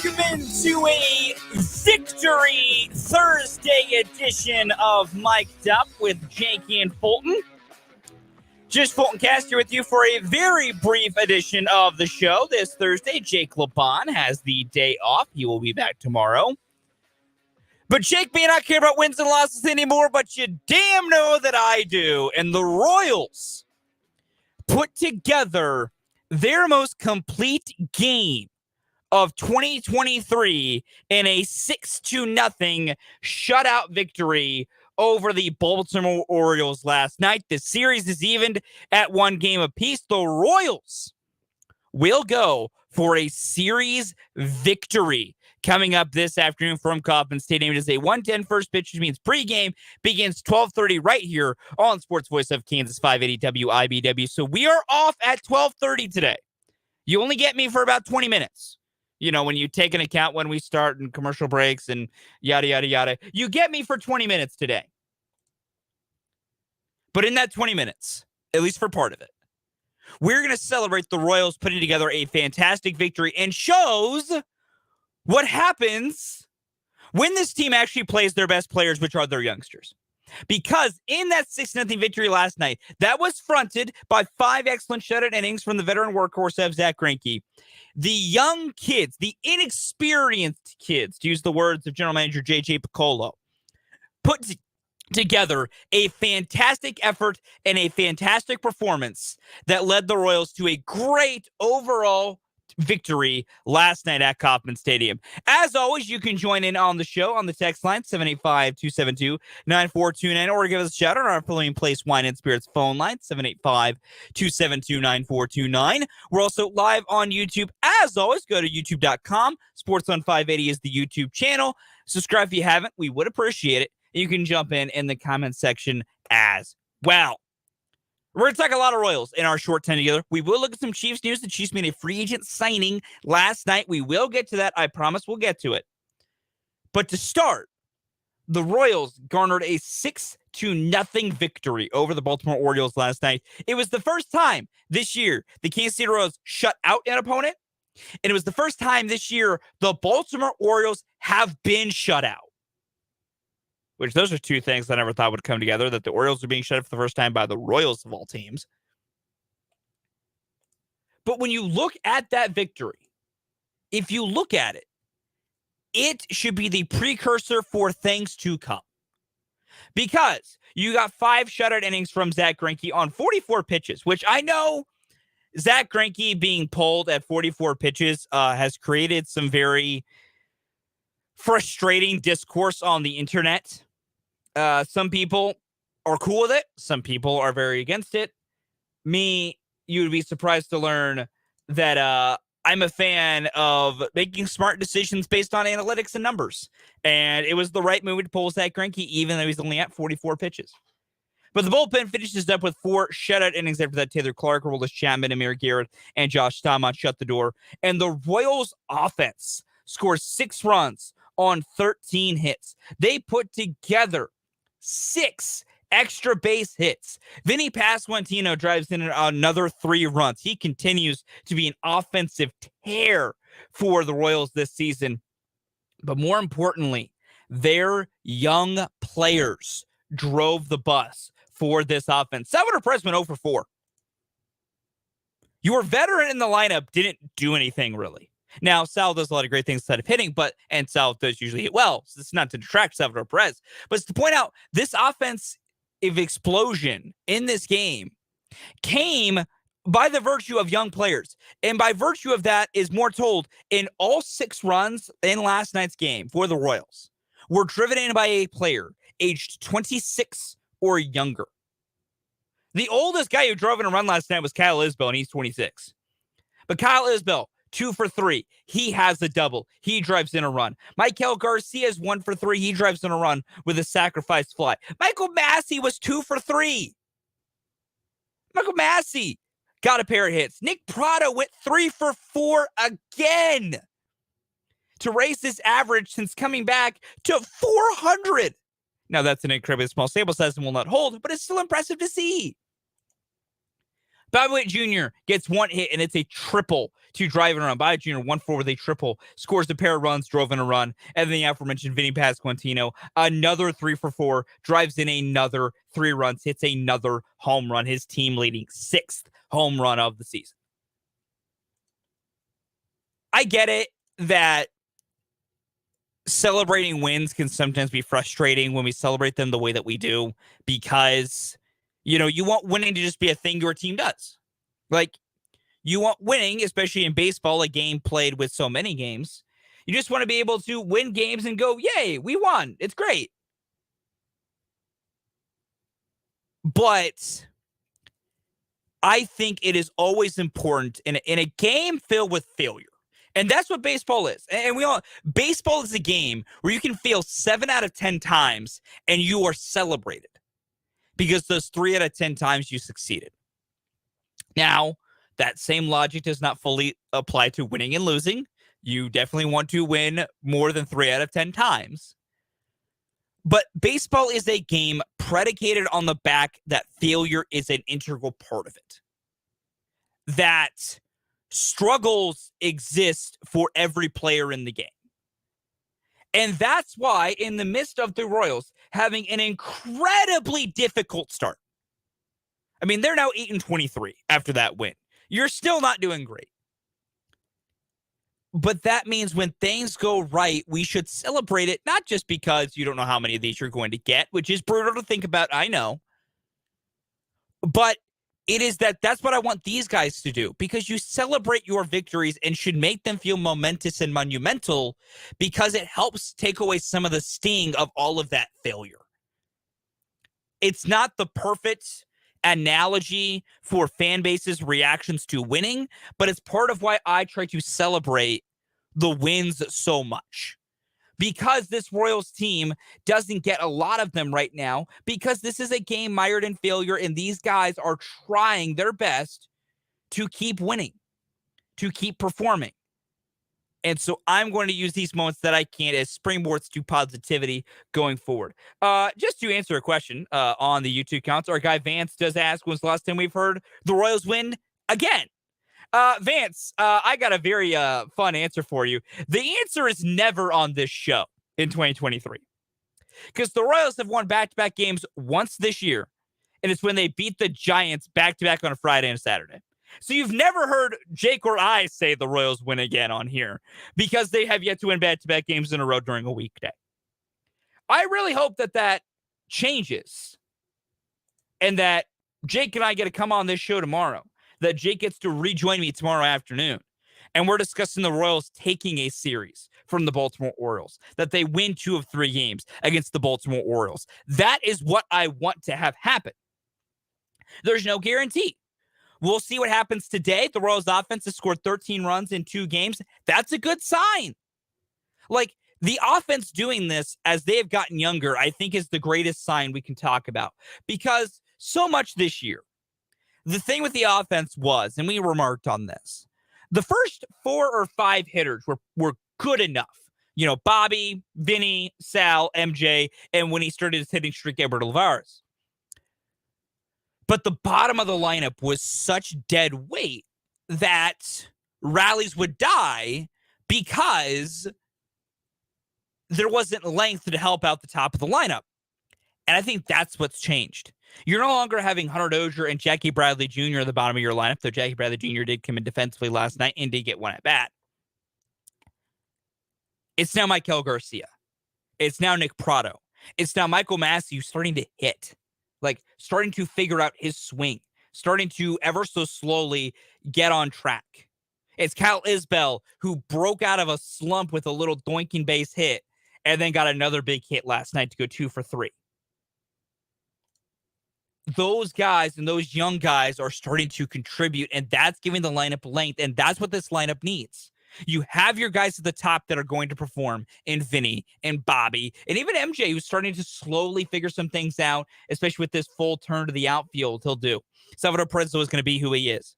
Welcome into a Victory Thursday edition of Mic'd Up with Jake and Fulton. Just Fulton Cast here with you for a very brief edition of the show this Thursday. Jake LeBon has the day off. He will be back tomorrow. But Jake may not care about wins and losses anymore, but you damn know that I do. And the Royals put together their most complete game of 2023 in a 6-0 shutout victory over the Baltimore Orioles last night. The series is evened at 1 game apiece. The Royals will go for a series victory coming up this afternoon from Kauffman Stadium. It is a 1:10 first pitch, which means pregame begins 12:30 right here on Sports Voice of Kansas 580 WIBW. So we are off at 12:30 today. You only get me for about 20 minutes. You know, when you take an account when we start and commercial breaks and yada, yada, yada, you get me for 20 minutes today. But in that 20 minutes, at least for part of it, we're going to celebrate the Royals putting together a fantastic victory and shows what happens when this team actually plays their best players, which are their youngsters. Because in that 6-0 victory last night, that was fronted by 5 excellent shutout innings from the veteran workhorse of Zach Greinke. The young kids, the inexperienced kids, to use the words of General Manager J.J. Piccolo, put together a fantastic effort and a fantastic performance that led the Royals to a great overall victory last night at Kauffman Stadium. As always, you can join in on the show on the text line 785-272-9429 or give us a shout out on our Filling Place Wine and Spirits phone line 785-272-9429. We're also live on YouTube. As always, go to youtube.com. Sports on 580 is the YouTube channel. Subscribe if you haven't. We would appreciate it. You can jump in the comment section as well. We're going to talk a lot of Royals in our short 10 together. We will look at some Chiefs news. The Chiefs made a free agent signing last night. We will get to that. I promise we'll get to it. But to start, the Royals garnered a 6-0 victory over the Baltimore Orioles last night. It was the first time this year the Kansas City Royals shut out an opponent. And it was the first time this year the Baltimore Orioles have been shut out. Which those are two things I never thought would come together, that the Orioles are being shut out for the first time by the Royals of all teams. But when you look at that victory, if you look at it, it should be the precursor for things to come. Because you got 5 shutout innings from Zach Greinke on 44 pitches, which I know Zach Greinke being pulled at 44 pitches has created some very frustrating discourse on the internet. Some people are cool with it. Some people are very against it. Me, you would be surprised to learn that I'm a fan of making smart decisions based on analytics and numbers. And it was the right move to pull Zach Greinke, even though he's only at 44 pitches. But the bullpen finishes up with 4 shutout innings after that. Taylor Clark, Aroldis Chapman, Amir Garrett, and Josh Staumont shut the door. And the Royals offense scores 6 runs on 13 hits. They put together 6 extra base hits. Vinny Pasquantino drives in another 3 runs. He continues to be an offensive tear for the Royals this season. But more importantly, their young players drove the bus for this offense. Salvador Perez went 0 for 4. Your veteran in the lineup didn't do anything really. Now, Sal does a lot of great things instead of hitting, and Sal does usually hit well. So it's not to detract Salvador Perez, but it's to point out this offensive explosion in this game came by the virtue of young players. And by virtue of that is more told in all 6 runs in last night's game for the Royals were driven in by a player aged 26 or younger. The oldest guy who drove in a run last night was Kyle Isbell, and he's 26. But Kyle Isbell, 2 for 3. He has a double. He drives in a run. Michael Garcia's 1 for 3. He drives in a run with a sacrifice fly. Michael Massey was 2 for 3. Michael Massey got a pair of hits. Nick Prado went 3 for 4 again to raise his average since coming back to 400. Now, that's an incredibly small sample size and will not hold, but it's still impressive to see. Bobby Witt Jr. gets one hit, and it's a triple to drive and run. Bobby Jr. 1-4 with a triple, scores a pair of runs, drove in a run. And then the aforementioned Vinny Pasquantino, another 3-for-4, drives in another 3 runs, hits another home run, his team leading 6th home run of the season. I get it that celebrating wins can sometimes be frustrating when we celebrate them the way that we do, because you want winning to just be a thing your team does. Like, you want winning, especially in baseball, a game played with so many games. You just want to be able to win games and go, yay, we won. It's great. But I think it is always important in a game filled with failure. And that's what baseball is. And baseball is a game where you can fail 7 out of 10 times and you are celebrated because those 3 out of 10 times you succeeded. Now, that same logic does not fully apply to winning and losing. You definitely want to win more than 3 out of 10 times. But baseball is a game predicated on the fact that failure is an integral part of it. That struggles exist for every player in the game. And that's why, in the midst of the Royals having an incredibly difficult start, I mean, they're now 8-23 after that win. You're still not doing great. But that means when things go right, we should celebrate it, not just because you don't know how many of these you're going to get, which is brutal to think about, I know. But it is that's what I want these guys to do, because you celebrate your victories and should make them feel momentous and monumental, because it helps take away some of the sting of all of that failure. It's not the perfect analogy for fan bases' reactions to winning, but it's part of why I try to celebrate the wins so much. Because this Royals team doesn't get a lot of them right now, because this is a game mired in failure, and these guys are trying their best to keep winning, to keep performing. And so I'm going to use these moments that I can as springboards to positivity going forward. Just to answer a question on the YouTube accounts, our guy Vance does ask, when's the last time we've heard the Royals win again? Vance, I got a very fun answer for you. The answer is never on this show in 2023. Because the Royals have won back-to-back games once this year, and it's when they beat the Giants back-to-back on a Friday and a Saturday. So you've never heard Jake or I say the Royals win again on here, because they have yet to win back-to-back games in a row during a weekday. I really hope that changes, and that Jake and I get to come on this show tomorrow, that Jake gets to rejoin me tomorrow afternoon, and we're discussing the Royals taking a series from the Baltimore Orioles, that they win 2 of 3 games against the Baltimore Orioles. That is what I want to have happen. There's no guarantee. We'll see what happens today. The Royals offense has scored 13 runs in 2 games. That's a good sign. Like, the offense doing this as they have gotten younger, I think, is the greatest sign we can talk about, because so much this year, the thing with the offense was, and we remarked on this, the first 4 or 5 hitters were good enough. Bobby, Vinny, Sal, MJ, and when he started his hitting streak, Edward Olivares. But the bottom of the lineup was such dead weight that rallies would die because there wasn't length to help out the top of the lineup. And I think that's what's changed. You're no longer having Hunter Dozier and Jackie Bradley Jr. at the bottom of your lineup, though Jackie Bradley Jr. did come in defensively last night and did get one at bat. It's now Maikel Garcia. It's now Nick Pratto. It's now Michael Massey starting to hit, like starting to figure out his swing, starting to ever so slowly get on track. It's Kyle Isbell, who broke out of a slump with a little doinking base hit and then got another big hit last night to go 2 for 3. Those guys and those young guys are starting to contribute, and that's giving the lineup length, and that's what this lineup needs. You have your guys at the top that are going to perform in Vinny and Bobby, and even MJ, who's starting to slowly figure some things out, especially with this full turn to the outfield he'll do. Salvador Perez is going to be who he is.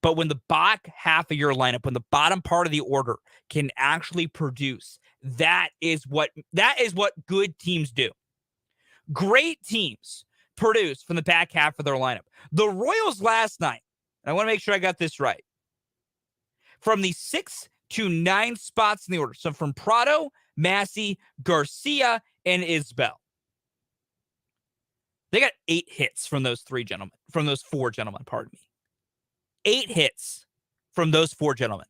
But when the back half of your lineup, when the bottom part of the order can actually produce, that is what good teams do. Great teams produce from the back half of their lineup. The Royals last night, and I want to make sure I got this right, from the 6 to 9 spots in the order, so from Prado, Massey, Garcia, and Isbell, they got 8 hits from those 4 gentlemen, pardon me. 8 hits from those 4 gentlemen.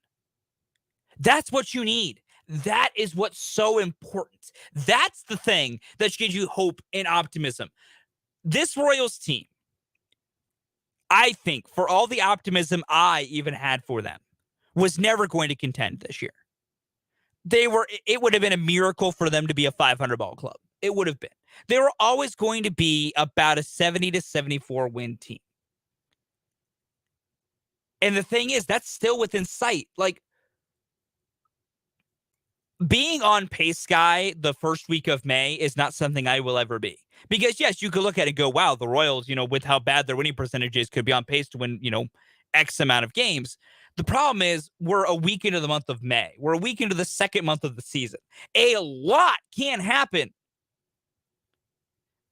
That's what you need. That is what's so important. That's the thing that gives you hope and optimism. This Royals team, I think, for all the optimism I even had for them, was never going to contend this year. It would have been a miracle for them to be a 500 ball club. It would have been. They were always going to be about a 70 to 74 win team. And the thing is, that's still within sight. Like, being on pace guy the first week of May is not something I will ever be. Because, yes, you could look at it and go, wow, the Royals, with how bad their winning percentage is, could be on pace to win, X amount of games. The problem is we're a week into the month of May. We're a week into the second month of the season. A lot can happen.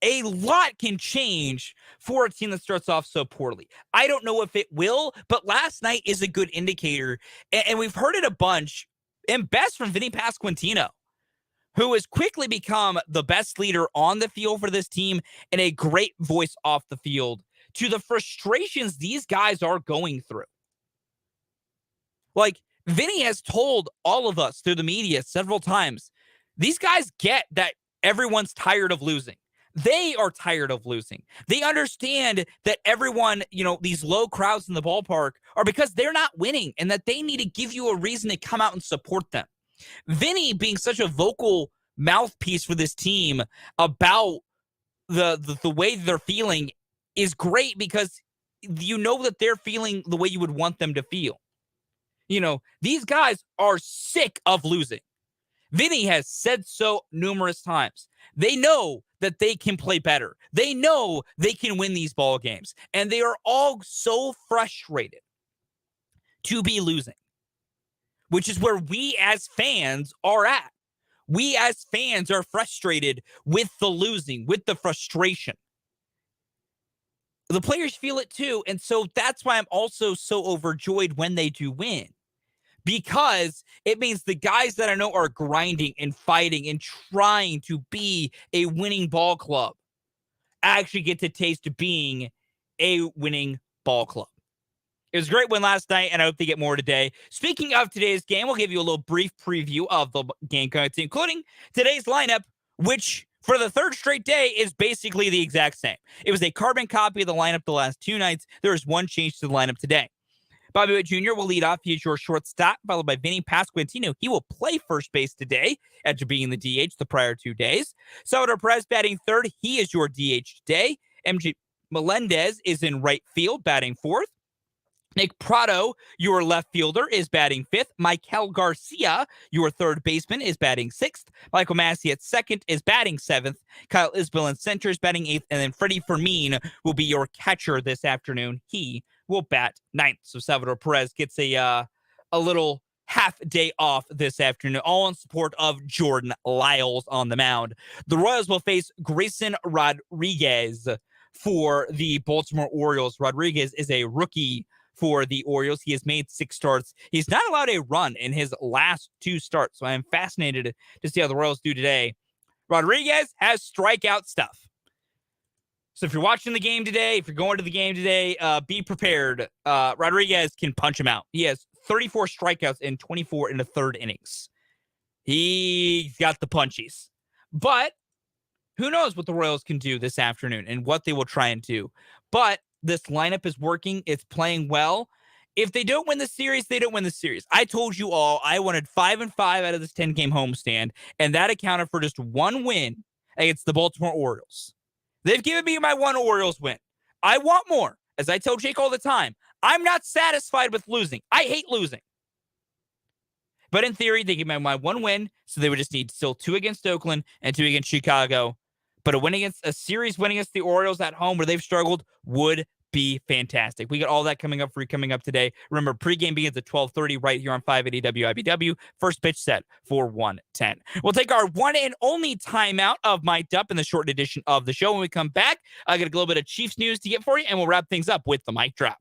A lot can change for a team that starts off so poorly. I don't know if it will, but last night is a good indicator. And we've heard it a bunch, and best from Vinny Pasquantino, who has quickly become the best leader on the field for this team and a great voice off the field to the frustrations these guys are going through. Like, Vinny has told all of us through the media several times, these guys get that everyone's tired of losing. They are tired of losing. They understand that everyone, these low crowds in the ballpark are because they're not winning and that they need to give you a reason to come out and support them. Vinny being such a vocal mouthpiece for this team about the way they're feeling is great because that they're feeling the way you would want them to feel. These guys are sick of losing. Vinny has said so numerous times. They know that they can play better. They know they can win these ball games. And they are all so frustrated to be losing, which is where we as fans are at. We as fans are frustrated with the losing, with the frustration. The players feel it too. And so that's why I'm also so overjoyed when they do win. Because it means the guys that I know are grinding and fighting and trying to be a winning ball club actually get to taste being a winning ball club. It was a great win last night, and I hope they get more today. Speaking of today's game, we'll give you a little brief preview of the game, including today's lineup, which for the third straight day is basically the exact same. It was a carbon copy of the lineup the last 2 nights. There is one change to the lineup today. Bobby Witt Jr. will lead off. He is your shortstop, followed by Vinny Pasquantino. He will play first base today after being the DH the prior 2 days. Salvador Perez batting third. He is your DH today. MJ Melendez is in right field, batting fourth. Nick Prado, your left fielder, is batting fifth. Michael Garcia, your third baseman, is batting sixth. Michael Massey at second is batting seventh. Kyle Isbell in center is batting eighth. And then Freddie Fermin will be your catcher this afternoon. He will bat ninth. So Salvador Perez gets a little half day off this afternoon, all in support of Jordan Lyles on the mound. The Royals will face Grayson Rodriguez for the Baltimore Orioles. Rodriguez is a rookie for the Orioles. He has made 6 starts. He's not allowed a run in his last 2 starts, so I am fascinated to see how the Royals do today. Rodriguez has strikeout stuff. So if you're watching the game today, if you're going to the game today, be prepared. Rodriguez can punch him out. He has 34 strikeouts in 24 in the third innings. He's got the punchies. But who knows what the Royals can do this afternoon and what they will try and do. But this lineup is working. It's playing well. If they don't win the series, they don't win the series. I told you all I wanted 5-5 out of this 10-game homestand, and that accounted for just 1 win against the Baltimore Orioles. They've given me my 1 Orioles win. I want more. As I tell Jake all the time, I'm not satisfied with losing. I hate losing. But in theory, they give me my 1 win, so they would just need still 2 against Oakland and 2 against Chicago. But a series win against the Orioles at home where they've struggled would be fantastic. We got all that coming up for you coming up today. Remember, pregame begins at 12:30 right here on 580 WIBW. First pitch set for 1:10. We'll take our one and only timeout of Mic'd Up in the short edition of the show. When we come back, I got a little bit of Chiefs news to get for you, and we'll wrap things up with the mic drop.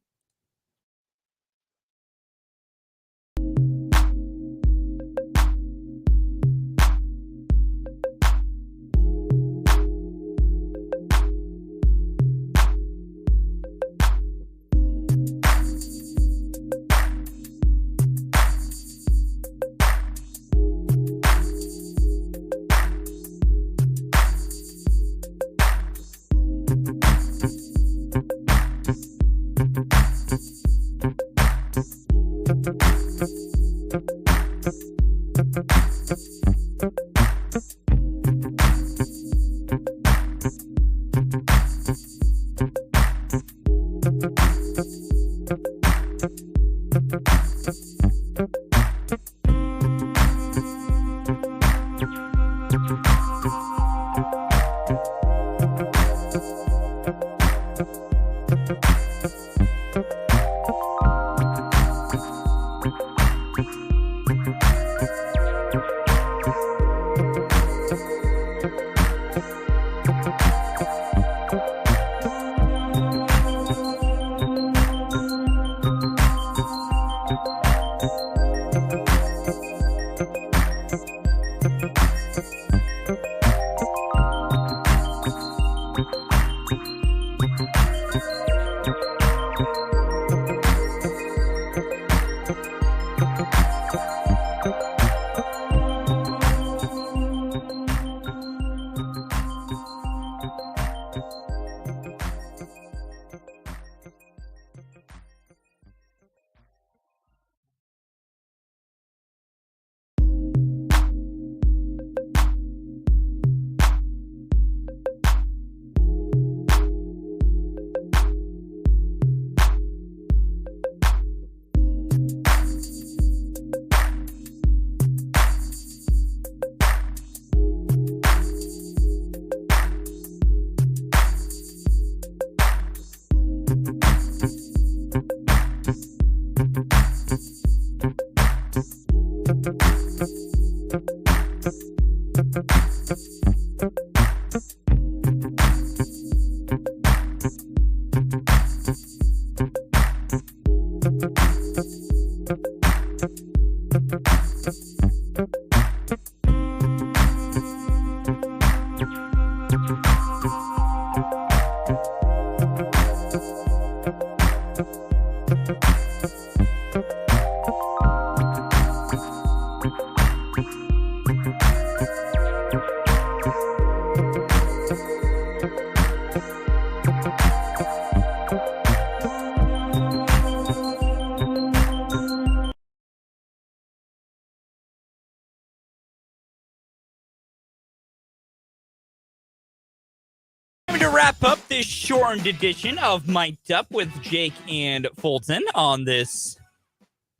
To wrap up this shortened edition of Mic'd Up with Jake and Fulton on this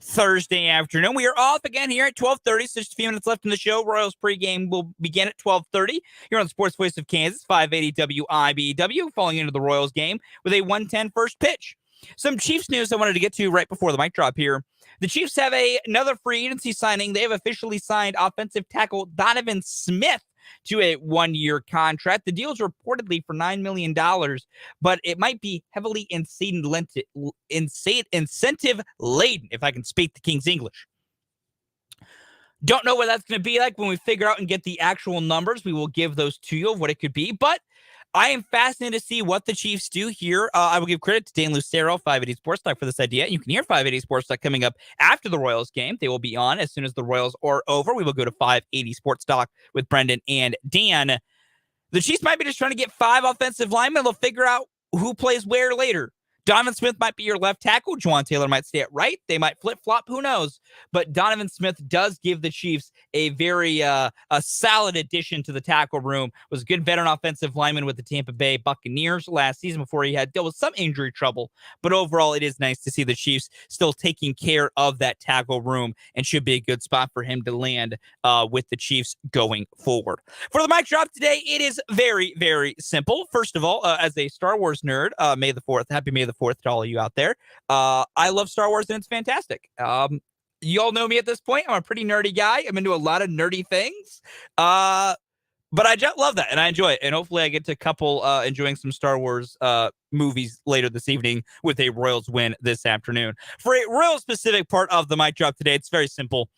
Thursday afternoon. We are off again here at 12:30, so just a few minutes left in the show. Royals pregame will begin at 12:30 here on the Sports Voice of Kansas, 580 WIBW, falling into the Royals game with a 1:10 first pitch. Some Chiefs news I wanted to get to right before the mic drop here. The Chiefs have another free agency signing. They have officially signed offensive tackle Donovan Smith to a one-year contract. The deal is reportedly for $9 million, but it might be heavily incentive-laden, if I can speak the King's English. Don't know what that's going to be like when we figure out and get the actual numbers. We will give those to you of what it could be, but I am fascinated to see what the Chiefs do here. I will give credit to Dan Lucero, 580 Sports Talk, for this idea. You can hear 580 Sports Talk coming up after the Royals game. They will be on as soon as the Royals are over. We will go to 580 Sports Talk with Brendan and Dan. The Chiefs might be just trying to get 5 offensive linemen. They'll figure out who plays where later. Donovan Smith might be your left tackle. Juwan Taylor might stay at right. They might flip-flop. Who knows? But Donovan Smith does give the Chiefs a very a solid addition to the tackle room. Was a good veteran offensive lineman with the Tampa Bay Buccaneers last season before he had dealt with some injury trouble. But overall, it is nice to see the Chiefs still taking care of that tackle room, and should be a good spot for him to land with the Chiefs going forward. For the mic drop today, it is very, very simple. First of all, as a Star Wars nerd, May the 4th. Happy May the 4th to all of you out there. I love Star Wars, and it's fantastic. You all know me at this point. I'm a pretty nerdy guy. I'm into a lot of nerdy things. But I just love that, and I enjoy it. And hopefully I get to couple enjoying some Star Wars movies later this evening with a Royals win this afternoon. For a Royals-specific part of the mic drop today, it's very simple.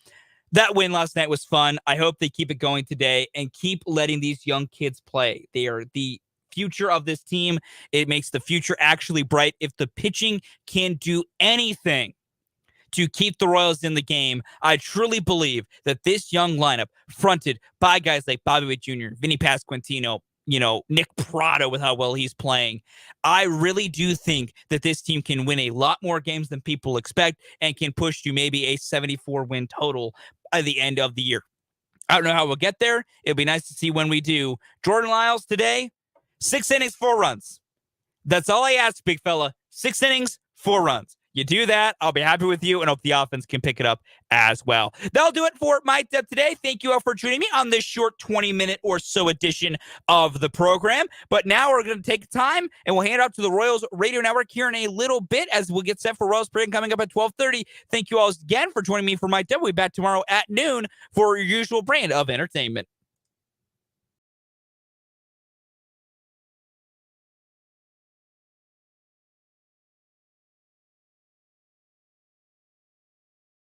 That win last night was fun. I hope they keep it going today and keep letting these young kids play. They are the future of this team. It makes the future actually bright. If the pitching can do anything to keep the Royals in the game, I truly believe that this young lineup, fronted by guys like Bobby Witt Jr., Vinny Pasquantino, Nick Pratto with how well he's playing, I really do think that this team can win a lot more games than people expect and can push to maybe a 74-win total by the end of the year. I don't know how we'll get there. It'll be nice to see when we do. Jordan Lyles today, 6 innings, 4 runs. That's all I ask, big fella. 6 innings, 4 runs. You do that, I'll be happy with you, and hope the offense can pick it up as well. That'll do it for my depth today. Thank you all for joining me on this short 20-minute or so edition of the program. But now we're going to take time, and we'll hand out to the Royals Radio Network here in a little bit as we'll get set for Royals Parade coming up at 12:30. Thank you all again for joining me for my depth. We'll be back tomorrow at noon for your usual brand of entertainment.